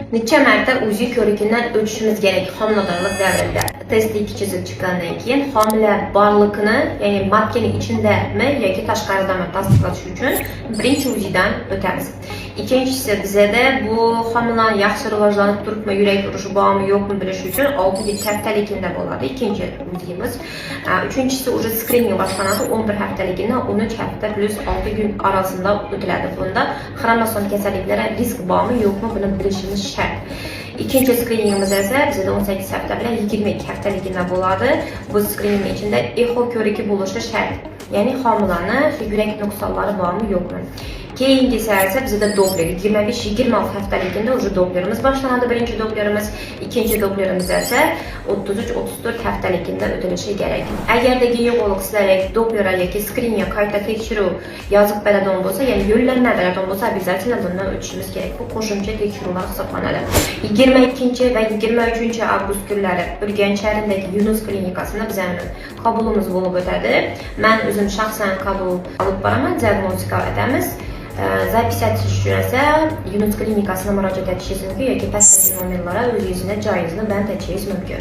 Neçə mərtə UZI ko'rigindən o'tishimiz kerak homiladorlik davrida. Testda ikki chiziq chiqqandan keyin homila borligini, ya'ni matkani ichindami yoki tashqaridami tasdiqlash uchun birinchi UZIdan o'tamiz. Ikkinchisi bizada bu homilani yaxshi rivojlanib turibmi, yurak urishi bormi, yo'qmi bilish uchun 6 haftaligida bo'ladi ikkinchi UZImiz. Uchinchisi уже skrining boshlanadi 11 haftaligidan 13 hafta plus 6 kun orasida o'tiladi. Bunda xromosom kasalliklari risk bormi, yo'qmi buni bilishimiz shart. İkinci skriningimiz ise bizde 18 hafta bilan 22 haftaligida bo'ladi. Bu skrining içinde echo ko'rigi bo'lishi shart. Ya'ni homilani yurak nuqsonlari bormi, yo'qmi. Keyingisi ise bizde Doppler 25-26 haftaligida уже Dopplerimiz boshlanadi. Birinchi Dopplerimiz, ikkinchi Dopplerimiz esa 33-34 haftaligida o'tilishi kerak. Agarda ginekolog sizlarga Doppler yoki skrining qayta tekshiruv yozib beradigan bo'lsa, ya'ni yo'llanma beradigan bo'lsa, обязательно bundan o'tishimiz kerak. Bu qo'shimcha tekshiruvlar hisoblanadi. 22 va 23 avgust kunlari Urganch shahrindagi Yunus klinikasida bizning qabulimiz bo'lib o'tadi. Men o'zim shaxsan qabul olib boraman, diagnostika etamiz. Записать uchun esa Yunus klinikasiga murojaat etishingiz mumkin yoki pastdagi nomerlarga o'zingizning joyingizni bilan tekshirishingiz mumkin.